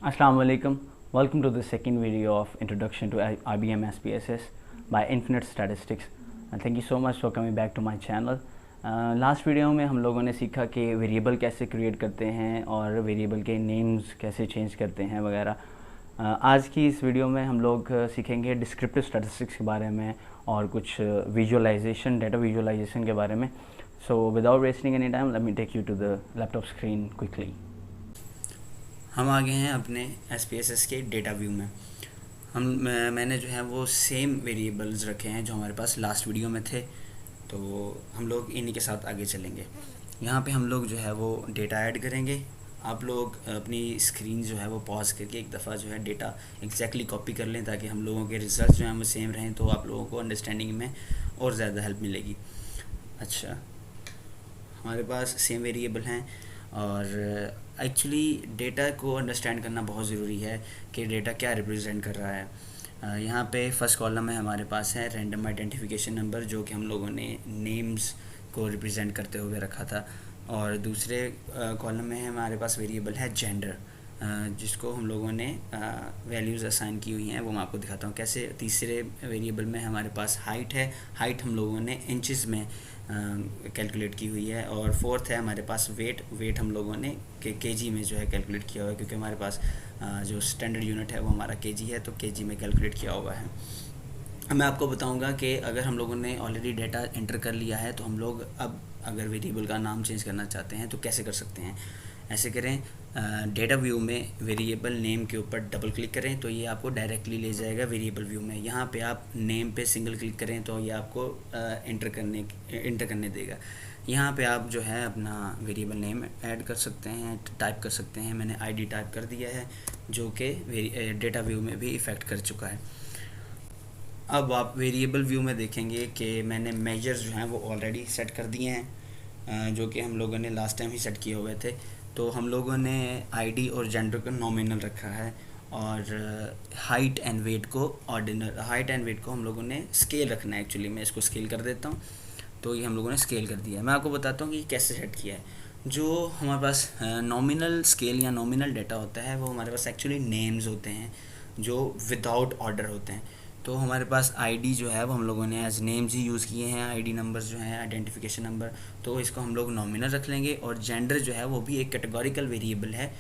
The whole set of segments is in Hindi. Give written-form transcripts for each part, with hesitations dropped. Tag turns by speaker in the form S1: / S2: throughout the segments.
S1: Assalamu alaikum. Welcome to the second video of Introduction to IBM SPSS by Infinite Statistics. And thank you so much for coming back to my channel. Last video में हम लोगों ने सीखा कि वेरिएबल कैसे क्रिएट करते हैं और वेरिएबल के नेम्स कैसे चेंज करते हैं वगैरह। आज की इस वीडियो में हम लोग सीखेंगे डिस्क्रिप्टिव स्टैटिस्टिक्स के बारे में और कुछ विजुअलाइजेशन, डाटा विजुअलाइजेशन के बारे में। So without wasting any time let me take you to the laptop screen quickly.
S2: हम आ गए हैं अपने SPSS के डेटा व्यू में। मैंने जो है वो सेम वेरिएबल्स रखे हैं जो हमारे पास लास्ट वीडियो में थे, तो हम लोग इन्हीं के साथ आगे चलेंगे। यहाँ पे हम लोग जो है वो डेटा ऐड करेंगे। आप लोग अपनी स्क्रीन जो है वो पॉज करके एक दफ़ा जो है डेटा एग्जैक्टली कॉपी कर लें ताकि हम लोगों के रिजल्ट जो हैं वो सेम रहें, तो आप लोगों को अंडरस्टैंडिंग में और ज़्यादा हेल्प मिलेगी। अच्छा, हमारे पास सेम वेरिएबल हैं और एक्चुअली डेटा को अंडरस्टैंड करना बहुत ज़रूरी है कि डेटा क्या रिप्रेजेंट कर रहा है। यहाँ पे फर्स्ट कॉलम में हमारे पास है रैंडम आइडेंटिफिकेशन नंबर, जो कि हम लोगों ने नेम्स को रिप्रेजेंट करते हुए रखा था, और दूसरे कॉलम में है हमारे पास वेरिएबल है जेंडर, जिसको हम लोगों ने वैल्यूज़ असाइन की हुई हैं, वो मैं आपको दिखाता हूँ कैसे। तीसरे वेरिएबल में हमारे पास हाइट है, हाइट हम लोगों ने इंचेस में कैलकुलेट की हुई है, और फोर्थ है हमारे पास वेट हम लोगों ने केजी में जो है कैलकुलेट किया हुआ है, क्योंकि हमारे पास जो स्टैंडर्ड यूनिट है वो हमारा केजी है, तो केजी में कैलकुलेट किया हुआ है। मैं आपको बताऊंगा कि अगर हम लोगों ने ऑलरेडी डेटा एंटर कर लिया है तो हम लोग अब अगर वेरिएबल का नाम चेंज करना चाहते हैं तो कैसे कर सकते हैं। ऐसे करें, डेटा व्यू में वेरिएबल नेम के ऊपर डबल क्लिक करें तो ये आपको डायरेक्टली ले जाएगा वेरिएबल व्यू में। यहाँ पे आप नेम पे सिंगल क्लिक करें तो ये आपको एंटर करने देगा। यहाँ पे आप जो है अपना वेरिएबल नेम ऐड कर सकते हैं, टाइप कर सकते हैं। मैंने आईडी टाइप कर दिया है, जो कि डेटा व्यू में भी इफ़ेक्ट कर चुका है। अब आप वेरिएबल व्यू में देखेंगे कि मैंने मेजर्स जो हैं वो ऑलरेडी सेट कर दिए हैं, जो कि हम लोगों ने लास्ट टाइम ही सेट किए हुए थे। तो हम लोगों ने आईडी और जेंडर को नॉमिनल रखा है, और हाइट एंड वेट को ऑर्डिनल। हाइट एंड वेट को हम लोगों ने स्केल रखना है। एक्चुअली मैं इसको स्केल कर देता हूँ, तो ये हम लोगों ने स्केल कर दिया है। मैं आपको बताता हूँ कि कैसे सेट किया है। जो हमारे पास नॉमिनल स्केल या नॉमिनल डाटा होता है वो हमारे पास एक्चुअली नेम्स होते हैं जो विदाउट ऑर्डर होते हैं। तो हमारे पास आईडी जो है वो हम लोगों ने एज नेम्स ही यूज़ किए हैं। आईडी नंबर्स जो हैं आइडेंटिफिकेशन नंबर, तो इसको हम लोग नॉमिनल रख लेंगे। और जेंडर जो है वो भी एक कैटेगोरिकल वेरिएबल है,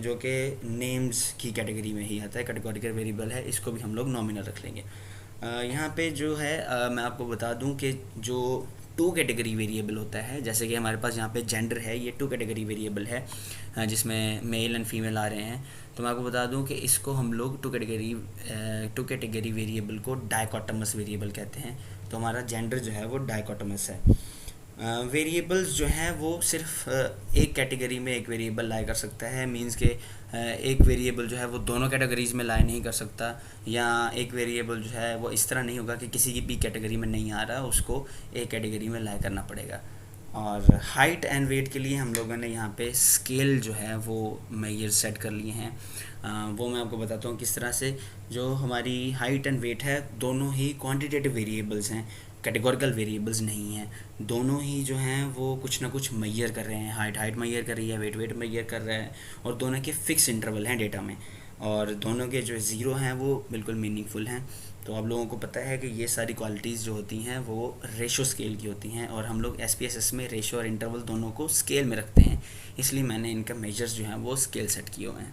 S2: जो कि नेम्स की कैटेगरी में ही आता है, कैटेगोरिकल वेरिएबल है, इसको भी हम लोग नॉमिनल रख लेंगे। यहाँ पे जो है मैं आपको बता दूं कि जो टू कैटेगरी वेरिएबल होता है, जैसे कि हमारे पास यहाँ पे जेंडर है, ये टू कैटेगरी वेरिएबल है जिसमें मेल एंड फीमेल आ रहे हैं। तो मैं आपको बता दूं कि इसको हम लोग टू कैटेगरी वेरिएबल को डाइकोटोमस वेरिएबल कहते हैं। तो हमारा जेंडर जो है वो डाइकोटोमस है। वेरिएबल्स जो हैं वो सिर्फ एक कैटेगरी में एक वेरिएबल लाई कर सकता है। मींस के एक वेरिएबल जो है वो दोनों कैटेगरीज में लाई नहीं कर सकता, या एक वेरिएबल जो है वो इस तरह नहीं होगा कि किसी की भी कैटेगरी में नहीं आ रहा, उसको एक कैटेगरी में लाई करना पड़ेगा। और हाइट एंड वेट के लिए हम लोगों ने यहाँ पे स्केल जो है वो मेजर सेट कर लिए हैं। वो मैं आपको बताता हूँ किस तरह से। जो हमारी हाइट एंड वेट है, दोनों ही क्वांटिटेटिव वेरिएबल्स हैं, कैटेगोरिकल वेरिएबल्स नहीं हैं। दोनों ही जो हैं वो कुछ ना कुछ मैयर कर रहे हैं। हाइट मैयर कर रही है, वेट मैयर कर रहा है, और दोनों के फिक्स इंटरवल हैं डेटा में, और दोनों के जो ज़ीरो हैं वो बिल्कुल मीनिंगफुल हैं। तो आप लोगों को पता है कि ये सारी क्वालिटीज़ जो होती हैं वो रेशो स्केल की होती हैं, और हम लोग SPSS में रेशो और इंटरवल दोनों को स्केल में रखते हैं, इसलिए मैंने इनका मेजर्स जो हैं वो स्केल सेट किए हुए हैं।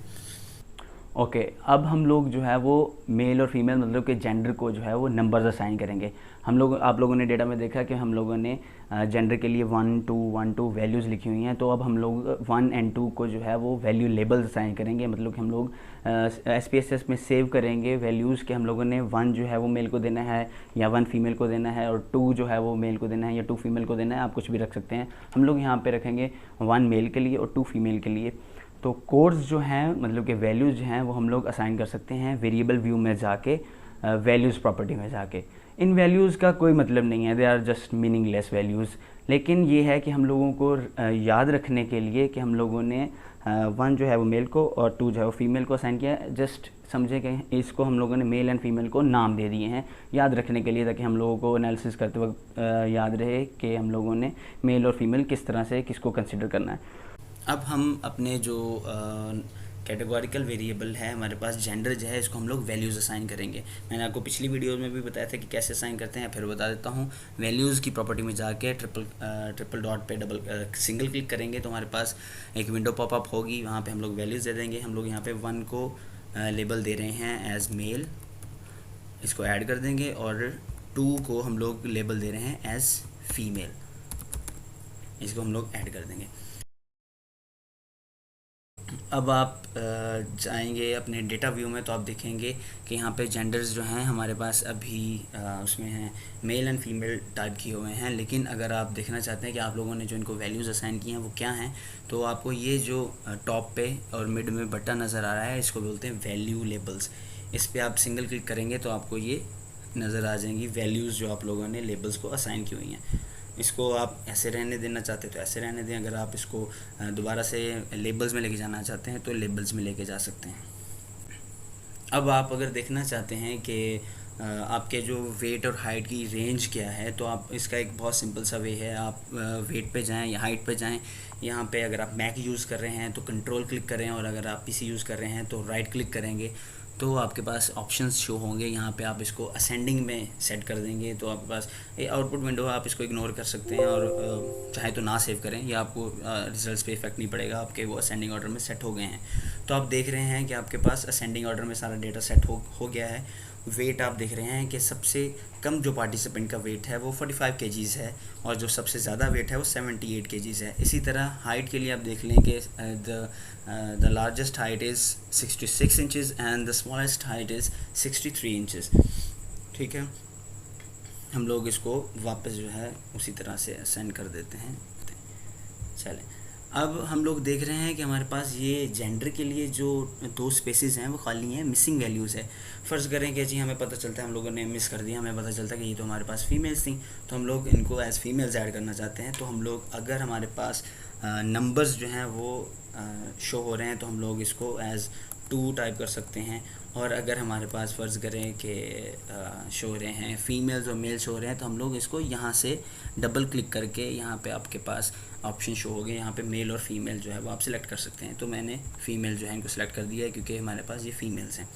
S1: ओके, अब हम लोग जो है वो मेल और फीमेल मतलब कि जेंडर को जो है वो नंबर्स असाइन करेंगे। आप लोगों ने डेटा में देखा कि हम लोगों ने जेंडर के लिए 1 2 1 2 वैल्यूज़ लिखी हुई हैं। तो अब हम लोग 1 और 2 को जो है वो वैल्यू लेबल्स असाइन करेंगे। मतलब कि हम लोग SPSS में सेव करेंगे वैल्यूज़ के हम लोगों ने 1 जो है वो मेल को देना है, या 1 फीमेल को देना है, और 2 जो है वो मेल को देना है, या 2 फीमेल को देना है। आप कुछ भी रख सकते हैं। हम लोग यहाँ पे रखेंगे 1 मेल के लिए और 2 फीमेल के लिए। तो कोड्स जो हैं मतलब कि वैल्यूज़ जो हैं वो हम लोग असाइन कर सकते हैं वेरिएबल व्यू में जाके, वैल्यूज़ प्रॉपर्टी में जाके। इन वैल्यूज़ का कोई मतलब नहीं है, they are just meaningless values. लेकिन ये है कि हम लोगों को याद रखने के लिए कि हम लोगों ने 1 जो है वो मेल को और 2 जो है वो फीमेल को असाइन किया है। जस्ट समझे कि इसको हम लोगों ने मेल एंड फीमेल को नाम दे दिए हैं याद रखने के लिए, ताकि हम लोगों को एनालिसिस करते वक्त याद रहे कि हम लोगों ने मेल और फीमेल किस तरह से किसको कंसिडर करना है।
S2: अब हम अपने जो कैटेगोरिकल वेरिएबल है हमारे पास जेंडर जो है, इसको हम लोग वैल्यूज़ असाइन करेंगे। मैंने आपको पिछली वीडियो में भी बताया था कि कैसे असाइन करते हैं, फिर बता देता हूँ। वैल्यूज़ की प्रॉपर्टी में जाके ट्रिपल डॉट पे सिंगल क्लिक करेंगे तो हमारे पास एक विंडो पॉपअप होगी, वहाँ पे हम लोग वैल्यूज़ दे देंगे। हम लोग यहाँ पे 1 को लेबल दे रहे हैं एज मेल, इसको ऐड कर देंगे, और 2 को हम लोग लेबल दे रहे हैं एज फीमेल, इसको हम लोग ऐड कर देंगे। अब आप जाएंगे अपने डेटा व्यू में तो आप देखेंगे कि यहाँ पे जेंडर्स जो हैं हमारे पास अभी उसमें हैं मेल एंड फीमेल टाइप किए हुए हैं। लेकिन अगर आप देखना चाहते हैं कि आप लोगों ने जो इनको वैल्यूज़ असाइन की हैं वो क्या हैं, तो आपको ये जो टॉप पे और मिड में बटन नज़र आ रहा है, इसको बोलते हैं वैल्यू लेबल्स। इस पर आप सिंगल क्लिक करेंगे तो आपको ये नज़र आ जाएंगी वैल्यूज़ जो आप लोगों ने लेबल्स को असाइन की हुई हैं। इसको आप ऐसे रहने देना चाहते तो ऐसे रहने दें, अगर आप इसको दोबारा से लेबल्स में लेके जाना चाहते हैं तो लेबल्स में लेके जा सकते हैं। अब आप अगर देखना चाहते हैं कि आपके जो वेट और हाइट की रेंज क्या है, तो आप इसका एक बहुत सिंपल सा वे है। आप वेट पे जाएं या हाइट पे जाएं, यहाँ पे अगर आप मैक यूज़ कर रहे हैं तो कंट्रोल क्लिक करें, और अगर आप पीसी यूज़ कर रहे हैं तो राइट क्लिक करेंगे तो आपके पास ऑप्शंस शो होंगे। यहाँ पे आप इसको असेंडिंग में सेट कर देंगे तो आपके पास ये आउटपुट विंडो, आप इसको इग्नोर कर सकते हैं और चाहे तो ना सेव करें, या आपको रिजल्ट्स पे इफेक्ट नहीं पड़ेगा, आपके वो असेंडिंग ऑर्डर में सेट हो गए हैं। तो आप देख रहे हैं कि आपके पास असेंडिंग ऑर्डर में सारा डेटा सेट हो गया है। वेट आप देख रहे हैं कि सबसे कम जो पार्टिसिपेंट का वेट है वो 45 केजीज है, और जो सबसे ज़्यादा वेट है वो 78 केजीज है। इसी तरह हाइट के लिए आप देख लें कि the largest height is 66 inches and the smallest height is 63 inches. ठीक है, हम लोग इसको वापस जो है उसी तरह से सेंड कर देते हैं। चलें, अब हम लोग देख रहे हैं कि हमारे पास ये जेंडर के लिए जो 2 स्पेसेस हैं वो खाली हैं, मिसिंग वैल्यूज़ है। फ़र्ज़ करें कि जी हमें पता चलता है हम लोगों ने मिस कर दिया, हमें पता चलता है कि ये तो हमारे पास फीमेल्स थी, तो हम लोग इनको एज़ फीमेल्स ऐड करना चाहते हैं। तो हम लोग अगर हमारे पास नंबर्स जो हैं वो शो हो रहे हैं तो हम लोग इसको एज़ 2 टाइप कर सकते हैं। और अगर हमारे पास फ़र्ज़ करें कि शो हो रहे हैं फीमेल्स और मेल शो हो रहे हैं तो हम लोग इसको यहाँ से डबल क्लिक करके यहाँ पे आपके पास ऑप्शन शो हो गए, यहाँ पे मेल और फीमेल जो है वो आप सिलेक्ट कर सकते हैं। तो मैंने फ़ीमेल जो है इनको सिलेक्ट कर दिया है क्योंकि हमारे पास ये फ़ीमेल्स हैं।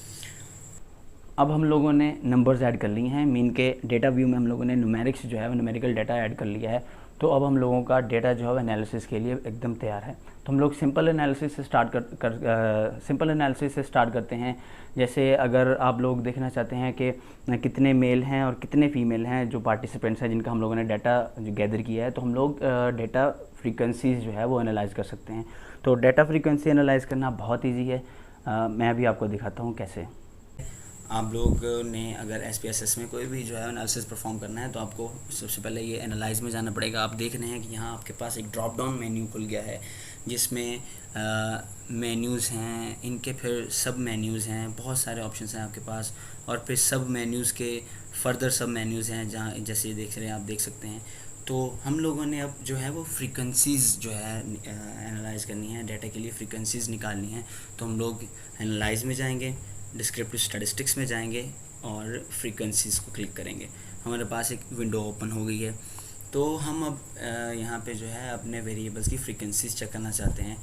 S1: अब हम लोगों ने नंबर्स ऐड कर लिए हैं, मीन के डेटा व्यू में हम लोगों ने न्यूमेरिक्स जो है वो न्यूमेरिकल डाटा ऐड कर लिया है। तो अब हम लोगों का डेटा जो है एनालिसिस के लिए एकदम तैयार है। तो हम लोग सिंपल एनालिसिस से स्टार्ट करते हैं। जैसे अगर आप लोग देखना चाहते हैं कि कितने मेल हैं और कितने फीमेल हैं जो पार्टिसिपेंट्स हैं जिनका हम लोगों ने डाटा जो गैदर किया है, तो हम लोग डेटा फ्रीक्वेंसीज जो है वो एनालाइज कर सकते हैं। तो डेटा फ्रीक्वेंसी एनालाइज करना बहुत ईजी है, मैं अभी आपको दिखाता हूँ कैसे।
S2: आप लोग ने अगर SPSS में कोई भी जो है एनालिसिस परफॉर्म करना है तो आपको सबसे पहले ये एनालाइज में जाना पड़ेगा। आप देख रहे हैं कि यहाँ आपके पास एक ड्रॉप डाउन मेन्यू खुल गया है जिसमें मेन्यूज़ हैं, इनके फिर सब मेन्यूज़ हैं, बहुत सारे ऑप्शंस हैं आपके पास, और फिर सब मेन्यूज़ के फर्दर सब मेन्यूज़ हैं जहाँ जैसे देख रहे हैं आप देख सकते हैं। तो हम लोगों ने अब जो है वो फ्रीक्वेंसीज़ जो है एनालाइज करनी है, डाटा के लिए फ्रीक्वेंसीज़ निकालनी है। तो हम लोग एनालाइज में जाएंगे, डिस्क्रिप्टिव स्टैटिस्टिक्स में जाएंगे और फ्रीक्वेंसीज़ को क्लिक करेंगे। हमारे पास एक विंडो ओपन हो गई है। तो हम अब यहाँ पे जो है अपने वेरिएबल्स की फ्रीक्वेंसीज़ चेक करना चाहते हैं।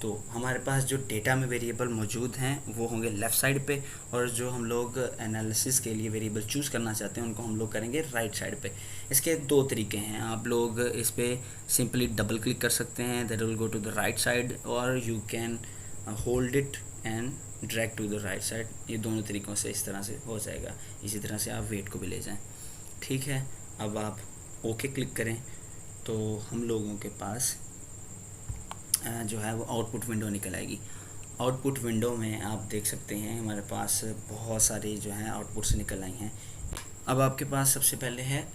S2: तो हमारे पास जो डेटा में वेरिएबल मौजूद हैं वो होंगे लेफ़्ट साइड पे, और जो हम लोग एनालिसिस के लिए वेरिएबल चूज़ करना चाहते हैं उनको हम लोग करेंगे राइट साइड पे। इसके 2 तरीके हैं, आप लोग इस पर सिंपली डबल क्लिक कर सकते हैं, that will go to the right side, और you can hold it and drag to the right side. ये दोनों तरीक़ों से इस तरह से हो जाएगा। इसी तरह से आप वेट को भी ले जाएं। ठीक है, अब आप ओके क्लिक करें तो हम लोगों के पास जो है वो आउटपुट विंडो निकल आएगी। आउटपुट विंडो में आप देख सकते हैं हमारे पास बहुत सारी जो हैं आउटपुट्स निकल आई हैं। अब आपके पास सबसे पहले है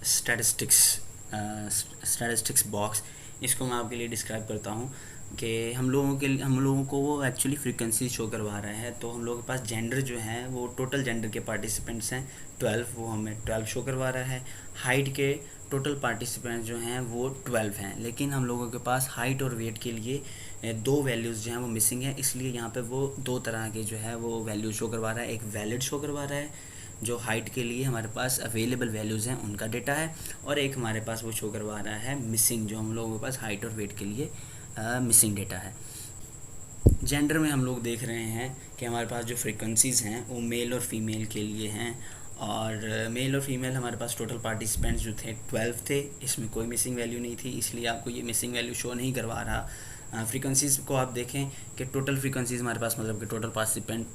S2: स्टैटिस्टिक्स बॉक्स। इसको मैं आपके लिए डिस्क्राइब करता हूँ कि हम लोगों को वो एक्चुअली फ्रीक्वेंसी शो करवा रहा है। तो हम लोगों के पास जेंडर जो है वो टोटल जेंडर के पार्टिसिपेंट्स हैं 12, वो हमें 12 शो करवा रहा है। हाइट के टोटल पार्टिसिपेंट्स जो हैं वो 12 हैं, लेकिन हम लोगों के पास हाइट और वेट के लिए 2 वैल्यूज़ जो हैं वो मिसिंग है, इसलिए यहाँ पे वो 2 तरह के जो है वो वैल्यू शो करवा रहा है। एक वैलिड शो करवा रहा है जो हाइट के लिए हमारे पास अवेलेबल वैल्यूज़ हैं उनका डेटा है, और एक हमारे पास वो शो करवा रहा है मिसिंग, जो हम लोगों के पास हाइट और वेट के लिए मिसिंग डेटा है। जेंडर में हम लोग देख रहे हैं कि हमारे पास जो फ्रीक्वेंसीज़ हैं वो मेल और फीमेल के लिए हैं, और मेल और फीमेल हमारे पास टोटल पार्टिसिपेंट्स जो थे 12 थे, इसमें कोई मिसिंग वैल्यू नहीं थी, इसलिए आपको ये मिसिंग वैल्यू शो नहीं करवा रहा। फ्रीक्वेंसीज़ को आप देखें कि टोटल फ्रीक्वेंसीज़ हमारे पास मतलब कि टोटल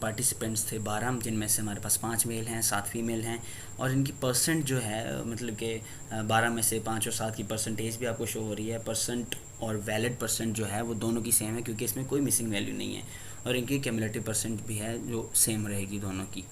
S2: पार्टिसिपेंट्स थे 12, जिनमें से हमारे पास 5 मेल हैं 7 फीमेल हैं, और इनकी परसेंट जो है मतलब कि 12 में से 5 और 7 की परसेंटेज भी आपको शो हो रही है। परसेंट और वैलिड परसेंट जो है वो दोनों की सेम है, क्योंकि इसमें कोई मिसिंग वैल्यू नहीं है, और इनकी क्यूमुलेटिव परसेंट भी है जो सेम रहेगी दोनों की।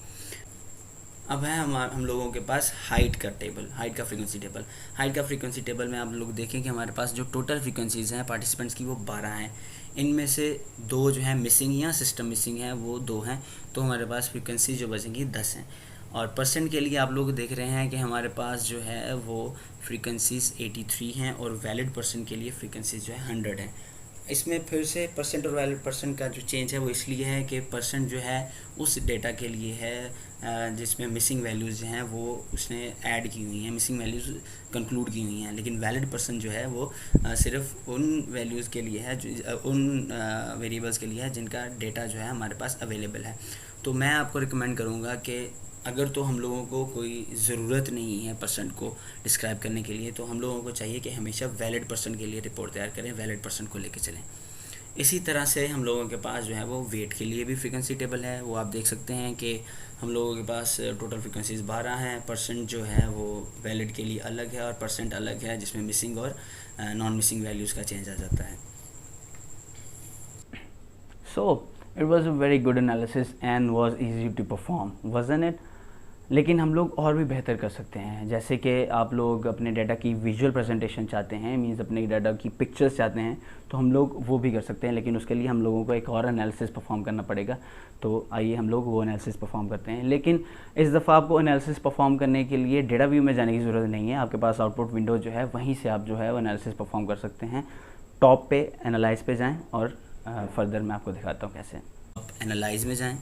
S2: अब है हम लोगों के पास हाइट का टेबल, हाइट का फ्रीक्वेंसी टेबल। हाइट का फ्रीक्वेंसी टेबल में आप लोग देखें कि हमारे पास जो टोटल फ्रीक्वेंसीज़ हैं पार्टिसिपेंट्स की वो 12 हैं, इनमें से 2 जो है मिसिंग या सिस्टम मिसिंग है वो 2 हैं, तो हमारे पास फ्रीक्वेंसी जो बचेंगी 10 हैं। और परसेंट के लिए आप लोग देख रहे हैं कि हमारे पास जो है वो फ्रीक्वेंसीज़ 83 हैं, और वैलिड परसेंट के लिए फ्रीक्वेंसीज़ जो है 100 हैं। इसमें फिर से परसेंट और वैलिड परसेंट का जो चेंज है वो इसलिए है कि परसेंट जो है उस डेटा के लिए है जिसमें मिसिंग वैल्यूज़ हैं वो उसने ऐड की हुई हैं, मिसिंग वैल्यूज़ कंक्लूड की हुई हैं, लेकिन वैलिड परसेंट जो है वो सिर्फ उन वैल्यूज़ के लिए है जो उन वेरिएबल्स के लिए है जिनका डेटा जो है हमारे पास अवेलेबल है। तो मैं आपको रिकमेंड करूँगा कि अगर तो हम लोगों को कोई ज़रूरत नहीं है परसेंट को डिस्क्राइब करने के लिए, तो हम लोगों को चाहिए कि हमेशा वैलिड परसेंट के लिए रिपोर्ट तैयार करें, वैलिड परसेंट को लेके चलें। इसी तरह से हम लोगों के पास जो है वो वेट के लिए भी फ्रीक्वेंसी टेबल है, वो आप देख सकते हैं कि हम लोगों के पास टोटल फ्रीक्वेंसीज़ 12 हैं, परसेंट जो है वो वैलिड के लिए अलग है और परसेंट अलग है, जिसमें मिसिंग और नॉन मिसिंग वैल्यूज़ का चेंज आ जाता है।
S1: So it was a very good analysis and was easy to perform, wasn't it? लेकिन हम लोग और भी बेहतर कर सकते हैं, जैसे कि आप लोग अपने डाटा की विजुअल प्रेजेंटेशन चाहते हैं, मींस अपने डाटा की पिक्चर्स चाहते हैं, तो हम लोग वो भी कर सकते हैं, लेकिन उसके लिए हम लोगों को एक और एनालिसिस परफॉर्म करना पड़ेगा। तो आइए हम लोग वो एनालिसिस परफॉर्म करते हैं। लेकिन इस दफ़ा आपको एनालिसिस परफॉर्म करने के लिए डेटा व्यू में जाने की ज़रूरत नहीं है, आपके पास आउटपुट विंडो जो है वहीं से आप जो है वो एनालिसिस परफॉर्म कर सकते हैं। टॉप पे एनालाइज पे जाएँ और फर्दर मैं आपको दिखाता हूँ कैसे।
S2: आप एनालाइज में जाएं,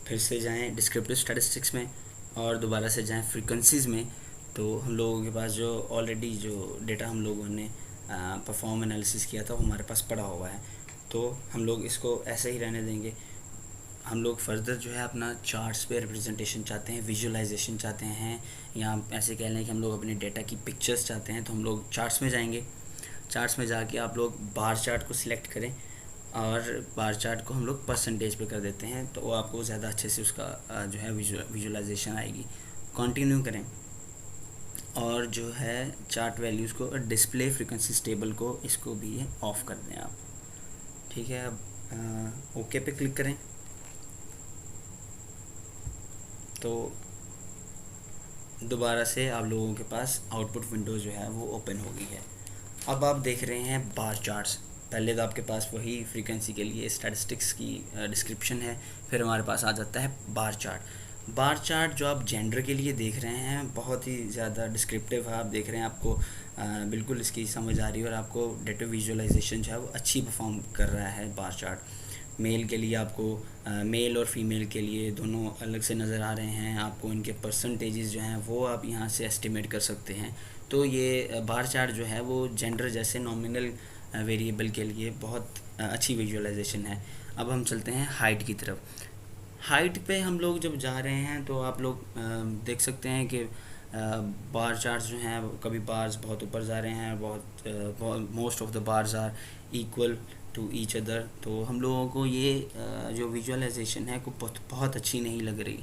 S2: फिर से जाएं डिस्क्रिप्टिव स्टैटिस्टिक्स में, और दोबारा से जाएं फ्रीक्वेंसीज़ में। तो हम लोगों के पास जो ऑलरेडी जो डेटा हम लोगों ने परफॉर्म एनालिसिस किया था वो हमारे पास पड़ा हुआ है, तो हम लोग इसको ऐसे ही रहने देंगे। हम लोग फर्दर जो है अपना चार्ट्स पे रिप्रेजेंटेशन चाहते हैं, विजुअलाइजेशन चाहते हैं, या ऐसे कह लें कि हम लोग अपने डेटा की पिक्चर्स चाहते हैं, तो हम लोग चार्ट्स में जाएंगे। चार्ट्स में जाके आप लोग बार चार्ट को सिलेक्ट करें, और बार चार्ट को हम लोग परसेंटेज पे कर देते हैं, तो वो आपको ज़्यादा अच्छे से उसका जो है विजुअलाइजेशन आएगी। कंटिन्यू करें, और जो है चार्ट वैल्यूज़ को डिस्प्ले फ्रीक्वेंसी टेबल को इसको भी ऑफ़ कर दें आप। ठीक है, अब ओके पे क्लिक करें, तो दोबारा से आप लोगों के पास आउटपुट विंडो जो है वो ओपन हो गई है। अब आप देख रहे हैं बार चार्ट्स। पहले तो आपके पास वही फ्रीक्वेंसी के लिए स्टैटिस्टिक्स की डिस्क्रिप्शन है, फिर हमारे पास आ जाता है बार चार्ट। बार चार्ट जो आप जेंडर के लिए देख रहे हैं बहुत ही ज़्यादा डिस्क्रिप्टिव है, आप देख रहे हैं, आपको बिल्कुल इसकी समझ आ रही है, और आपको डेटा विजुअलाइजेशन जो है वो अच्छी परफॉर्म कर रहा है बार चार्ट। मेल के लिए आपको मेल और फीमेल के लिए दोनों अलग से नज़र आ रहे हैं, आपको इनके परसेंटेजेस जो हैं वो आप यहाँ से एस्टिमेट कर सकते हैं। तो ये बार चार्ट जो है वो जेंडर जैसे नॉमिनल वेरिएबल के लिए बहुत अच्छी विजुअलाइजेशन है। अब हम चलते हैं हाइट की तरफ। हाइट पे हम लोग जब जा रहे हैं तो आप लोग देख सकते हैं कि बार चार्ट्स जो हैं कभी बार्स बहुत ऊपर जा रहे हैं, बहुत most of the bars are equal to each other. तो हम लोगों को ये जो विजुअलाइजेशन है को बहुत अच्छी नहीं लग रही।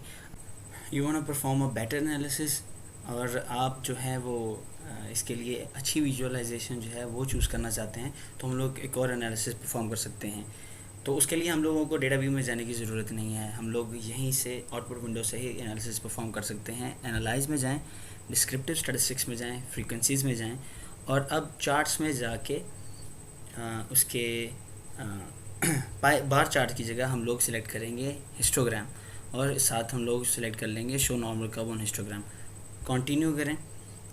S2: You want to perform a better analysis, और आप जो है वो इसके लिए अच्छी विजुअलाइजेशन जो है वो चूज़ करना चाहते हैं, तो हम लोग एक और एनालिसिस परफॉर्म कर सकते हैं। तो उसके लिए हम लोगों को डेटा व्यू में जाने की ज़रूरत नहीं है, हम लोग यहीं से आउटपुट विंडो से ही एनालिसिस परफॉर्म कर सकते हैं। एनालाइज में जाएं, डिस्क्रिप्टिव स्टैटिस्टिक्स में जाएं, फ्रीक्वेंसीज़ में जाएं, और अब चार्ट्स में जाके उसके बार चार्ट की जगह हम लोग सिलेक्ट करेंगे हिस्टोग्राम, और साथ हम लोग सिलेक्ट कर लेंगे show normal curve on histogram. Continue करें,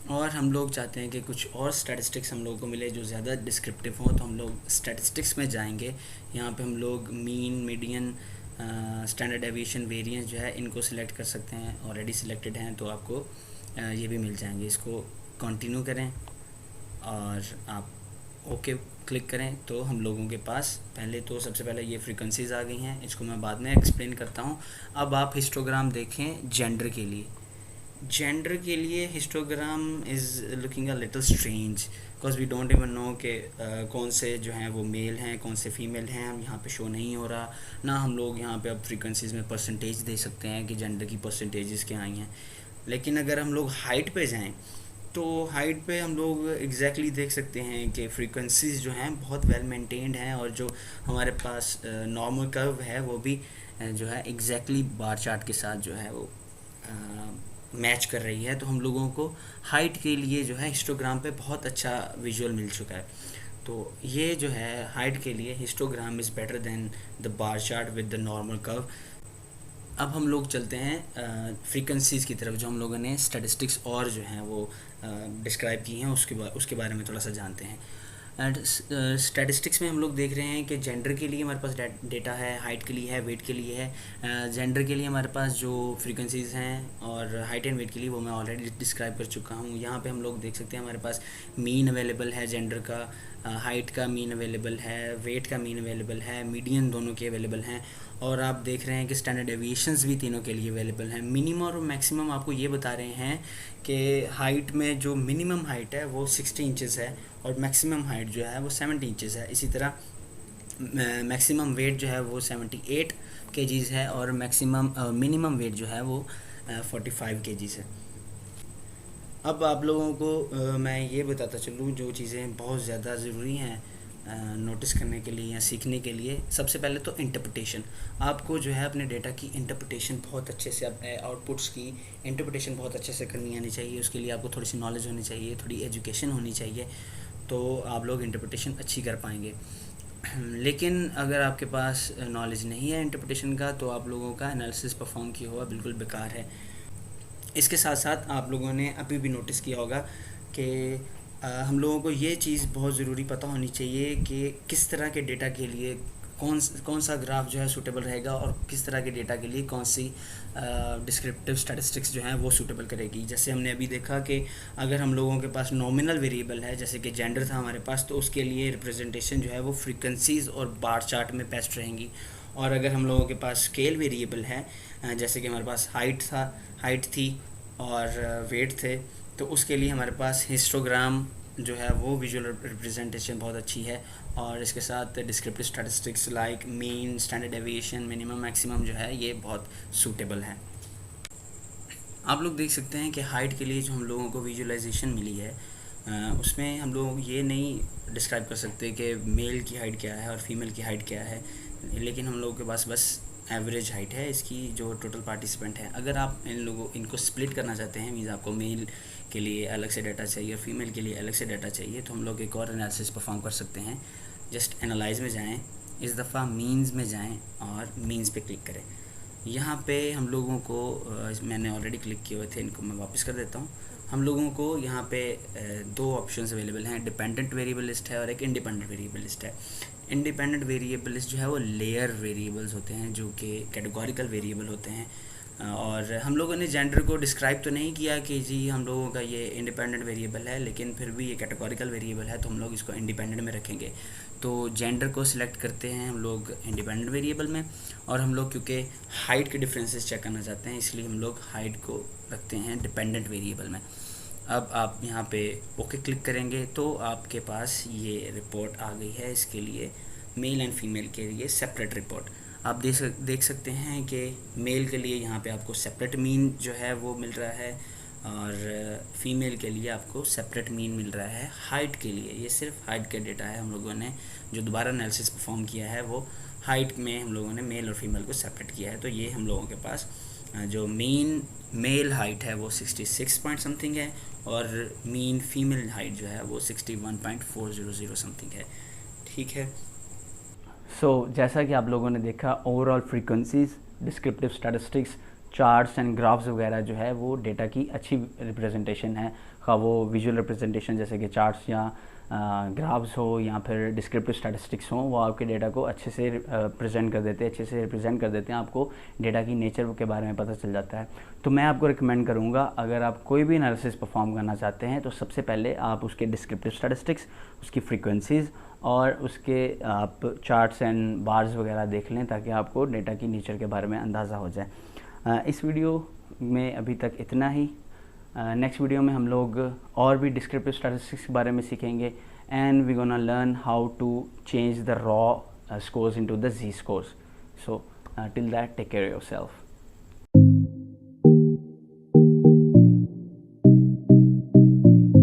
S2: और हम लोग चाहते हैं कि कुछ और स्टैटिस्टिक्स हम लोगों को मिले जो ज़्यादा डिस्क्रिप्टिव हो, तो हम लोग स्टैटिस्टिक्स में जाएंगे। यहाँ पे हम लोग mean, median, standard deviation, variance जो है इनको सिलेक्ट कर सकते हैं, ऑलरेडी सिलेक्टेड हैं तो आपको ये भी मिल जाएंगे। इसको कंटिन्यू करें और आप ओके क्लिक करें तो हम लोगों के पास पहले तो सबसे पहले ये फ्रीक्वेंसीज आ गई हैं, इसको मैं बाद में एक्सप्लेन करता हूँ। अब आप हिस्टोग्राम देखें जेंडर के लिए। जेंडर के लिए histogram is looking a little strange because we don't even know कि कौन से जो हैं वो मेल हैं, कौन से फीमेल हैं, हम यहाँ पे शो नहीं हो रहा ना। हम लोग यहाँ पे अब फ्रीक्वेंसीज़ में परसेंटेज दे सकते हैं कि जेंडर की परसेंटेजेस क्या आई हैं। लेकिन अगर हम लोग हाइट पे जाएं तो हाइट पे हम लोग एग्जैक्टली देख सकते हैं कि फ्रीक्वेंसीज जो हैं बहुत वेल मेंटेन्ड हैं, और जो हमारे पास नॉर्मल कर्व है वो भी जो है एग्जैक्टली बार चार्ट के साथ जो है वो मैच कर रही है। तो हम लोगों को हाइट के लिए जो है हिस्टोग्राम पे बहुत अच्छा विजुअल मिल चुका है। तो ये जो है हाइट के लिए histogram is better than the bar chart with the normal curve. अब हम लोग चलते हैं फ्रीक्वेंसीज़ की तरफ, जो हम लोगों ने स्टैटिस्टिक्स और जो हैं वो डिस्क्राइब की हैं उसके बारे में थोड़ा सा जानते हैं। एंड स्टैटिस्टिक्स में हम लोग देख रहे हैं कि जेंडर के लिए हमारे पास डेटा है, हाइट के लिए है, वेट के लिए है। जेंडर के लिए हमारे पास जो फ्रीक्वेंसीज़ हैं और हाइट एंड वेट के लिए वो मैं ऑलरेडी डिस्क्राइब कर चुका हूँ। यहाँ पे हम लोग देख सकते हैं हमारे पास मीन अवेलेबल है जेंडर का, हाइट का मीन अवेलेबल है, वेट का मीन अवेलेबल है, मीडियन दोनों के अवेलेबल हैं। और आप देख रहे हैं कि स्टैंडर्ड डेविएशंस भी तीनों के लिए अवेलेबल हैं। मिनिमम और मैक्सिमम आपको ये बता रहे हैं कि हाइट में जो मिनिमम हाइट है वो 60 इंचज़ है और मैक्सिमम हाइट जो है वो 70 इंचज़ है। इसी तरह मैक्सिमम वेट जो है वो 78 केजीज़ है और मिनिमम वेट जो है वो 45 केजीज़ है। अब आप लोगों को मैं ये बताता चलूँ जो चीज़ें बहुत ज़्यादा ज़रूरी हैं नोटिस करने के लिए या सीखने के लिए। सबसे पहले तो इंटरप्रिटेशन, आपको जो है अपने डेटा की इंटरप्रिटेशन बहुत अच्छे से, अपने आउटपुट्स की इंटरप्रिटेशन बहुत अच्छे से करनी आनी चाहिए। उसके लिए आपको थोड़ी सी नॉलेज होनी चाहिए, थोड़ी एजुकेशन होनी चाहिए, तो आप लोग इंटरप्रिटेशन अच्छी कर पाएंगे। लेकिन अगर आपके पास नॉलेज नहीं है इंटरप्रिटेशन का तो आप लोगों का एनालिसिस परफॉर्म किया हुआ बिल्कुल बेकार है। इसके साथ साथ आप लोगों ने अभी भी नोटिस किया होगा कि हम लोगों को ये चीज़ बहुत ज़रूरी पता होनी चाहिए कि किस तरह के डेटा के लिए कौन सा ग्राफ जो है सूटेबल रहेगा और किस तरह के डेटा के लिए कौन सी डिस्क्रिप्टिव स्टैटिस्टिक्स जो हैं वो सूटेबल करेगी। जैसे हमने अभी देखा कि अगर हम लोगों के पास नॉमिनल वेरिएबल है, जैसे कि जेंडर था हमारे पास, तो उसके लिए रिप्रेजेंटेशन जो है वो फ्रीक्वेंसीज़ और बार चार्ट में बेस्ट रहेंगी। और अगर हम लोगों के पास स्केल वेरिएबल है, जैसे कि हमारे पास हाइट थी और वेट थे, तो उसके लिए हमारे पास हिस्टोग्राम जो है वो विजुअल रिप्रेजेंटेशन बहुत अच्छी है। और इसके साथ descriptive statistics like mean, standard deviation, minimum, maximum जो है ये बहुत सूटेबल है। आप लोग देख सकते हैं कि हाइट के लिए जो हम लोगों को विजुअलाइजेशन मिली है उसमें हम लोग ये नहीं डिस्क्राइब कर सकते कि मेल की हाइट क्या है और फीमेल की हाइट क्या है, लेकिन हम लोगों के पास बस एवरेज हाइट है इसकी जो टोटल पार्टिसिपेंट है। अगर आप इनको स्प्लिट करना चाहते हैं, मीन्स आपको मेल के लिए अलग से डाटा चाहिए और फीमेल के लिए अलग से डाटा चाहिए, तो हम लोग एक और एनालिसिस परफॉर्म कर सकते हैं। जस्ट एनालाइज में जाएं, इस दफ़ा मीन्स में जाएं और मीन्स पे क्लिक करें। यहाँ पे हम लोगों को मैंने ऑलरेडी क्लिक किए हुए थे, इनको मैं वापस कर देता हूँ। हम लोगों को यहाँ पे दो ऑप्शंस अवेलेबल हैं, डिपेंडेंट वेरिएबल लिस्ट है और एक इंडिपेंडेंट वेरिएबल लिस्ट है। इंडिपेंडेंट वेरिएबल लिस्ट जो है वो लेयर वेरिएबल्स होते हैं जो कि कैटेगोरिकल वेरिएबल होते हैं। और हम लोगों ने जेंडर को डिस्क्राइब तो नहीं किया कि जी हम लोगों का ये इंडिपेंडेंट वेरिएबल है, लेकिन फिर भी ये कैटेगोरिकल वेरिएबल है तो हम लोग इसको इंडिपेंडेंट में रखेंगे। तो जेंडर को सिलेक्ट करते हैं हम लोग इंडिपेंडेंट वेरिएबल में, और हम लोग क्योंकि हाइट के डिफरेंसेस चेक करना चाहते हैं इसलिए हम लोग हाइट को रखते हैं डिपेंडेंट वेरिएबल में। अब आप यहाँ पे ओके क्लिक करेंगे तो आपके पास ये रिपोर्ट आ गई है। इसके लिए मेल एंड फीमेल के लिए सेपरेट रिपोर्ट आप देख सकते हैं कि मेल के लिए यहाँ पे आपको सेपरेट मीन जो है वो मिल रहा है और फीमेल के लिए आपको सेपरेट मीन मिल रहा है। हाइट के लिए ये सिर्फ हाइट का डेटा है, हम लोगों ने जो दोबारा एनालिसिस परफॉर्म किया है वो हाइट में हम लोगों ने मेल और फीमेल को सेपरेट किया है। तो ये हम लोगों के पास जो मीन मेल हाइट है वो 66 पॉइंट समथिंग है और मीन फीमेल हाइट जो है वो 61.400 समथिंग है। ठीक है।
S1: जैसा कि आप लोगों ने देखा, overall frequencies, descriptive statistics, charts and graphs वगैरह जो है वो डेटा की अच्छी रिप्रेजेंटेशन है। खा वो विजुअल रिप्रेजेंटेशन जैसे कि चार्ट्स या ग्राफ्स हो या फिर डिस्क्रिप्टिव स्टैटिस्टिक्स हो, वो आपके डेटा को अच्छे से प्रेजेंट कर देते हैं, अच्छे से रिप्रेजेंट कर देते हैं, आपको डेटा की नेचर के बारे में पता चल जाता है। तो मैं आपको रिकमेंड करूँगा, अगर आप कोई भी एनालिसिस परफॉर्म करना चाहते हैं तो सबसे पहले आप उसके डिस्क्रिप्टिव स्टैटिस्टिक्स, उसकी फ्रीक्वेंसीज़ और उसके आप चार्ट्स एंड बार्स वगैरह देख लें, ताकि आपको डेटा की नेचर के बारे में अंदाज़ा हो जाए। इस वीडियो में अभी तक इतना ही। नेक्स्ट वीडियो में हम लोग और भी डिस्क्रिप्टिव स्टैटिस्टिक्स के बारे में सीखेंगे, and we gonna learn how to change the raw scores into the Z scores. So till that, take care of yourself.